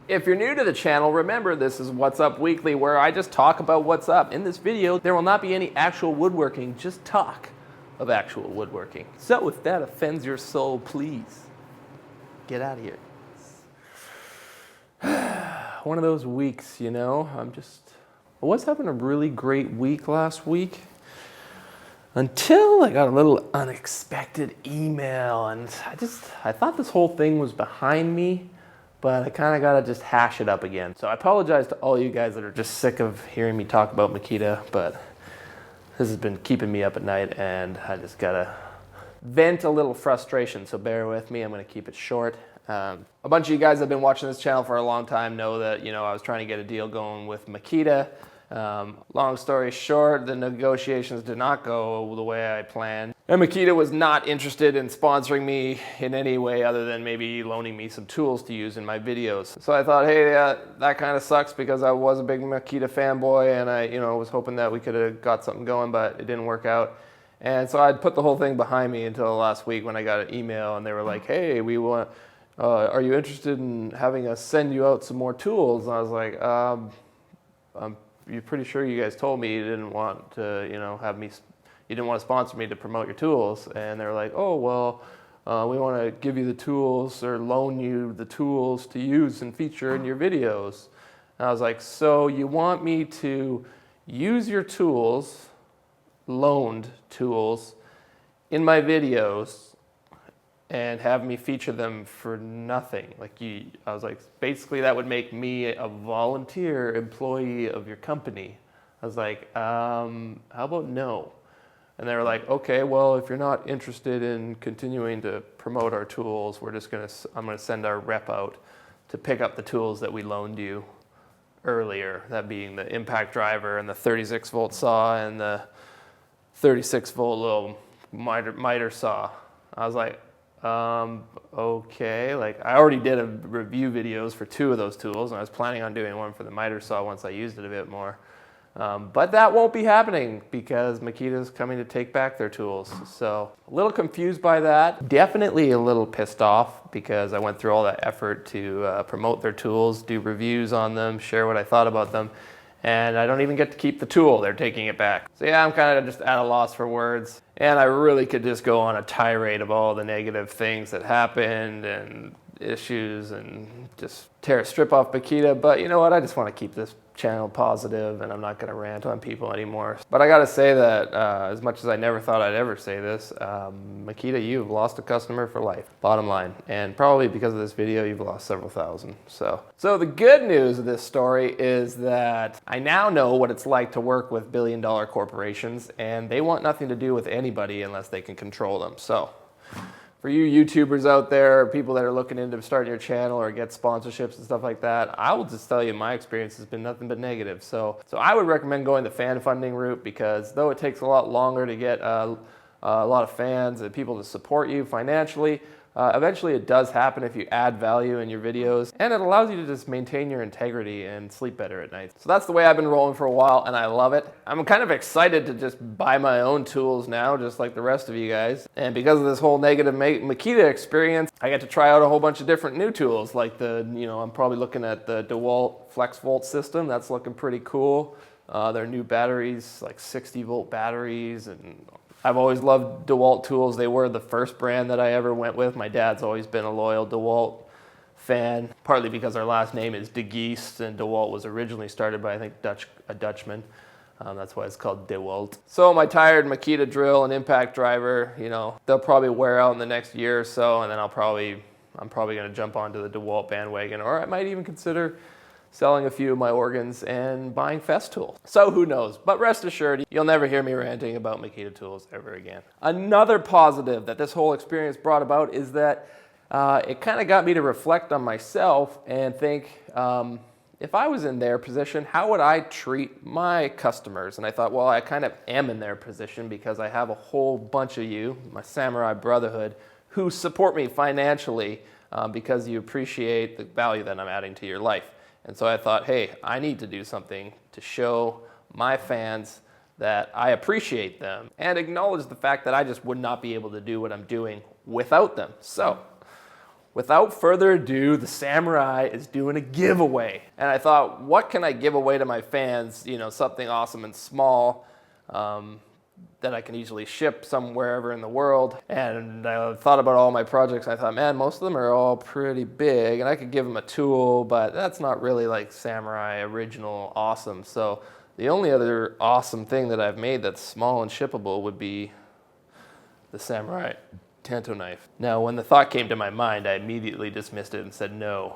If you're new to the channel, remember this is What's Up Weekly, where I just talk about what's up. In this video, there will not be any actual woodworking, just talk of actual woodworking. So if that offends your soul, please get out of here. One of those weeks, you know, I was having a really great week last week until I got a little unexpected email, and I thought this whole thing was behind me, but I kind of got to just hash it up again. So I apologize to all you guys that are just sick of hearing me talk about Makita, but this has been keeping me up at night, and I just got to vent a little frustration, so bear with me. I'm going to keep it short. A bunch of you guys that have been watching this channel for a long time know that, you know, I was trying to get a deal going with Makita. Long story short, the negotiations did not go the way I planned. And Makita was not interested in sponsoring me in any way other than maybe loaning me some tools to use in my videos. So I thought, hey, that kind of sucks, because I was a big Makita fanboy, and I, was hoping that we could have got something going, but it didn't work out. And so I'd put the whole thing behind me until last week when I got an email and they were like, hey, are you interested in having us send you out some more tools? And I was like, you're pretty sure you guys told me you didn't want to, you didn't want to sponsor me to promote your tools. And they're like, oh, well, we want to give you the tools or loan you the tools to use and feature in your videos. And I was like, so you want me to use your tools, loaned tools, in my videos and have me feature them for nothing? I was like, basically that would make me a volunteer employee of your company. I was like, how about no? And they were like, okay, well, if you're not interested in continuing to promote our tools, I'm gonna send our rep out to pick up the tools that we loaned you earlier, that being the impact driver and the 36 volt saw and the 36 volt little miter saw. I was like, okay, I already did a review videos for 2 of those tools, and I was planning on doing one for the miter saw once I used it a bit more. But that won't be happening because Makita's coming to take back their tools. So a little confused by that. Definitely a little pissed off because I went through all that effort to promote their tools, do reviews on them, share what I thought about them, and I don't even get to keep the tool. They're taking it back. So yeah, I'm kind of just at a loss for words. And I really could just go on a tirade of all the negative things that happened and issues and just tear a strip off Makita. But you know what? I just want to keep this channel positive, and I'm not going to rant on people anymore. But I got to say that as much as I never thought I'd ever say this, Makita, you've lost a customer for life, bottom line. And probably because of this video, you've lost several thousand. So the good news of this story is that I now know what it's like to work with billion-dollar corporations, and they want nothing to do with anybody unless they can control them. So for you YouTubers out there, people that are looking into starting your channel or get sponsorships and stuff like that, I will just tell you my experience has been nothing but negative. So I would recommend going the fan funding route, because though it takes a lot longer to get a lot of fans and people to support you financially, eventually it does happen if you add value in your videos, and it allows you to just maintain your integrity and sleep better at night. So that's the way I've been rolling for a while, and I love it. I'm kind of excited to just buy my own tools now, just like the rest of you guys. And because of this whole negative Makita experience, I get to try out a whole bunch of different new tools, like I'm probably looking at the DeWalt Flex Volt system. That's looking pretty cool. Their new batteries, like 60 volt batteries, and I've always loved DeWalt tools. They were the first brand that I ever went with. My dad's always been a loyal DeWalt fan, partly because our last name is De Geest, and DeWalt was originally started by, I think, a Dutchman. That's why it's called DeWalt. So my tired Makita drill and impact driver, they'll probably wear out in the next year or so, and then I'm probably going to jump onto the DeWalt bandwagon, or I might even consider selling a few of my organs and buying Festool. So who knows? But rest assured, you'll never hear me ranting about Makita tools ever again. Another positive that this whole experience brought about is that it kind of got me to reflect on myself and think, if I was in their position, how would I treat my customers? And I thought, well, I kind of am in their position because I have a whole bunch of you, my samurai brotherhood, who support me financially because you appreciate the value that I'm adding to your life. And so I thought, hey, I need to do something to show my fans that I appreciate them and acknowledge the fact that I just would not be able to do what I'm doing without them. So without further ado, the Samurai is doing a giveaway. And I thought, what can I give away to my fans? You know, something awesome and small that I can easily ship somewhere in the world. And I thought about all my projects. I thought, man, most of them are all pretty big and I could give them a tool, but that's not really like Samurai original awesome. So the only other awesome thing that I've made that's small and shippable would be the Samurai Tanto knife. Now, when the thought came to my mind, I immediately dismissed it and said, no,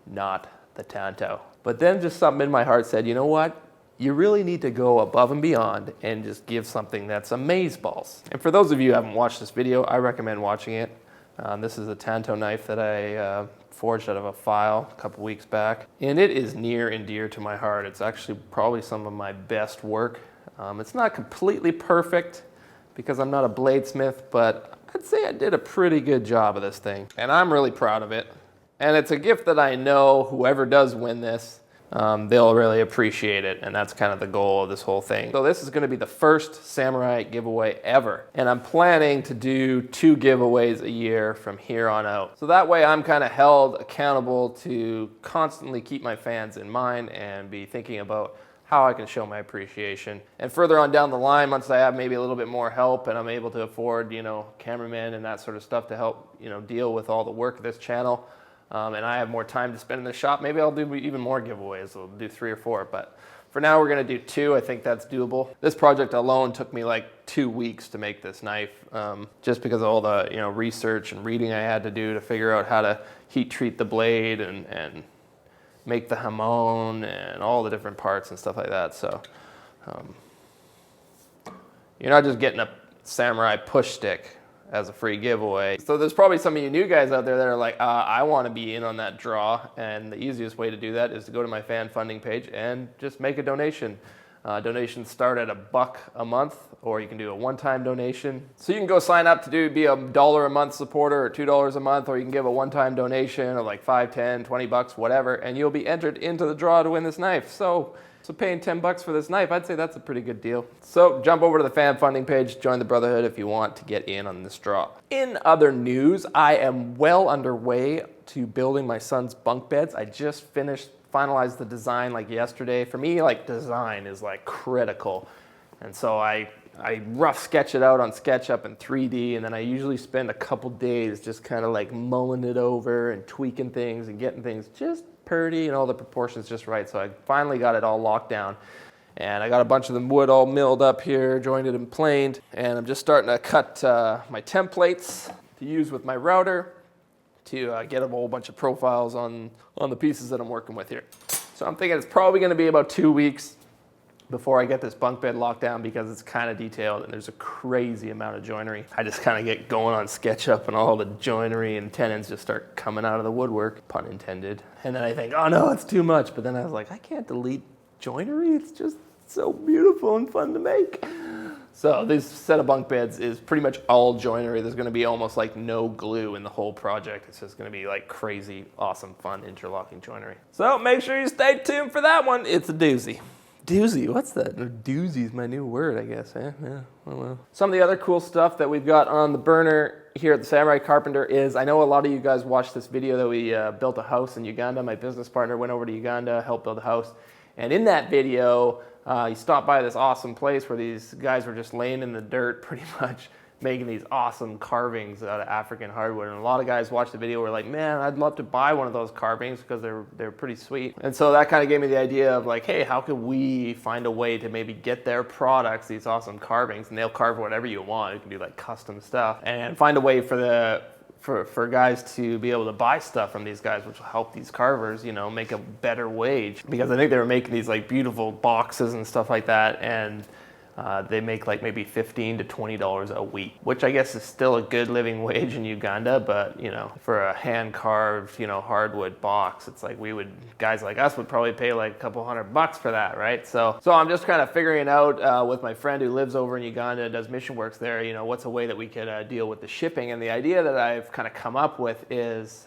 not the Tanto. But then just something in my heart said, you know what? You really need to go above and beyond and just give something that's amazeballs. And for those of you who haven't watched this video, I recommend watching it. This is a Tanto knife that I forged out of a file a couple weeks back. And it is near and dear to my heart. It's actually probably some of my best work. It's not completely perfect because I'm not a bladesmith, but I'd say I did a pretty good job of this thing. And I'm really proud of it. And it's a gift that I know whoever does win this, they'll really appreciate it, and that's kind of the goal of this whole thing. So this is going to be the first Samurai giveaway ever, and I'm planning to do 2 giveaways a year from here on out. So that way I'm kind of held accountable to constantly keep my fans in mind and be thinking about how I can show my appreciation. And further on down the line, once I have maybe a little bit more help and I'm able to afford, you know, cameramen and that sort of stuff to help, you know, deal with all the work of this channel, and I have more time to spend in the shop, maybe I'll do even more giveaways. I'll do 3 or 4, but for now we're gonna do 2. I think that's doable. This project alone took me like 2 weeks to make this knife, just because of all the, you know, research and reading I had to do to figure out how to heat treat the blade and make the hamon and all the different parts and stuff like that. So you're not just getting a Samurai push stick as a free giveaway. So there's probably some of you new guys out there that are like, I want to be in on that draw, and the easiest way to do that is to go to my fan funding page and just make a donation. Donations start at $1 a month, or you can do a one-time donation. So you can go sign up to be a $1 a month supporter or $2 a month, or you can give a one-time donation of like $5, $10, $20, whatever, and you'll be entered into the draw to win this knife. So paying $10 for this knife, I'd say that's a pretty good deal. So jump over to the fan funding page, join the Brotherhood if you want to get in on this draw. In other news, I am well underway to building my son's bunk beds. I just finalized the design like yesterday. For me, like design is like critical. And so I rough sketch it out on SketchUp and 3D, and then I usually spend a couple days just kind of like mulling it over and tweaking things and getting things just pretty and all the proportions just right. So I finally got it all locked down, and I got a bunch of the wood all milled up here, jointed and planed, and I'm just starting to cut my templates to use with my router to get a whole bunch of profiles on the pieces that I'm working with here. So I'm thinking it's probably going to be about 2 weeks before I get this bunk bed locked down, because it's kind of detailed and there's a crazy amount of joinery. I just kind of get going on SketchUp and all the joinery and tenons just start coming out of the woodwork, pun intended. And then I think, oh no, it's too much. But then I was like, I can't delete joinery. It's just so beautiful and fun to make. So this set of bunk beds is pretty much all joinery. There's going to be almost like no glue in the whole project. It's just going to be like crazy, awesome, fun interlocking joinery. So make sure you stay tuned for that one. It's a doozy. Doozy, what's that? Doozy is my new word, I guess. Yeah, well. Some of the other cool stuff that we've got on the burner here at the Samurai Carpenter is, I know a lot of you guys watched this video that we built a house in Uganda. My business partner went over to Uganda, helped build a house. And in that video, he stopped by this awesome place where these guys were just laying in the dirt pretty much, making these awesome carvings out of African hardwood. And a lot of guys watched the video were like, man, I'd love to buy one of those carvings because they're pretty sweet. And so that kind of gave me the idea of like, hey, how can we find a way to maybe get their products, these awesome carvings, and they'll carve whatever you want. You can do like custom stuff, and find a way for guys to be able to buy stuff from these guys, which will help these carvers, you know, make a better wage. Because I think they were making these like beautiful boxes and stuff like that, and they make like maybe $15 to $20 a week, which I guess is still a good living wage in Uganda, but you know, for a hand carved, you know, hardwood box, it's like guys like us would probably pay like a couple $100 for that, right? So I'm just kind of figuring out with my friend who lives over in Uganda, does mission works there, you know, what's a way that we could deal with the shipping. And the idea that I've kind of come up with is,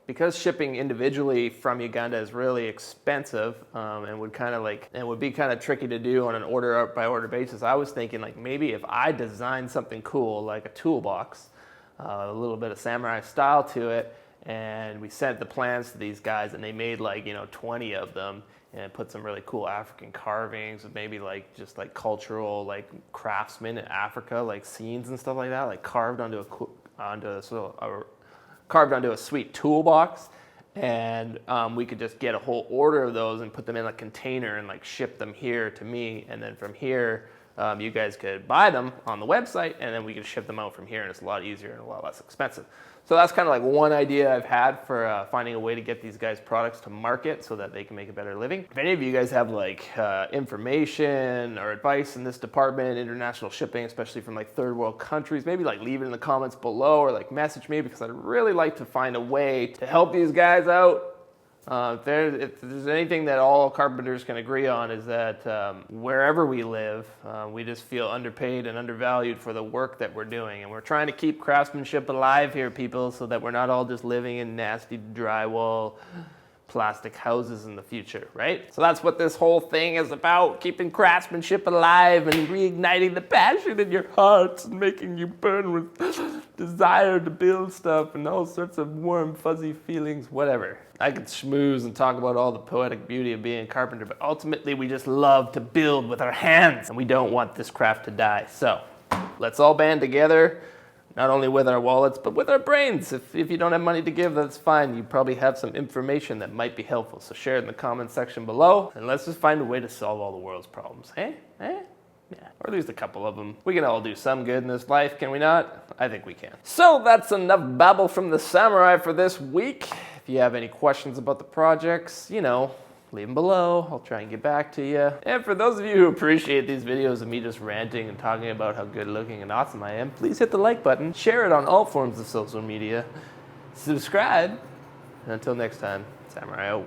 because shipping individually from Uganda is really expensive and would be kind of tricky to do on an order by order basis, I was thinking like maybe if I designed something cool like a toolbox a little bit of samurai style to it. And we sent the plans to these guys, and they made like 20 of them, and put some really cool African carvings with maybe like just like cultural like craftsmen in Africa, like scenes and stuff like that, like carved onto a sweet toolbox. And we could just get a whole order of those and put them in a container and like ship them here to me, and then from here you guys could buy them on the website, and then we could ship them out from here, and it's a lot easier and a lot less expensive. So that's kind of like one idea I've had for finding a way to get these guys' products to market so that they can make a better living. If any of you guys have like information or advice in this department, international shipping, especially from like third world countries, maybe like leave it in the comments below or like message me, because I'd really like to find a way to help these guys out. If there's anything that all carpenters can agree on, is that wherever we live, we just feel underpaid and undervalued for the work that we're doing. And we're trying to keep craftsmanship alive here, people, so that we're not all just living in nasty drywall, plastic houses in the future, right? So that's what this whole thing is about, keeping craftsmanship alive and reigniting the passion in your hearts and making you burn with desire to build stuff and all sorts of warm, fuzzy feelings, whatever. I could schmooze and talk about all the poetic beauty of being a carpenter, but ultimately we just love to build with our hands, and we don't want this craft to die. So let's all band together, not only with our wallets, but with our brains. If you don't have money to give, that's fine. You probably have some information that might be helpful. So share it in the comments section below, and let's just find a way to solve all the world's problems. Eh? Yeah, or at least a couple of them. We can all do some good in this life, can we not? I think we can. So that's enough babble from the samurai for this week. If you have any questions about the projects, leave them below. I'll try and get back to you. And for those of you who appreciate these videos of me just ranting and talking about how good looking and awesome I am, please hit the like button, share it on all forms of social media, subscribe, and until next time, samurai out.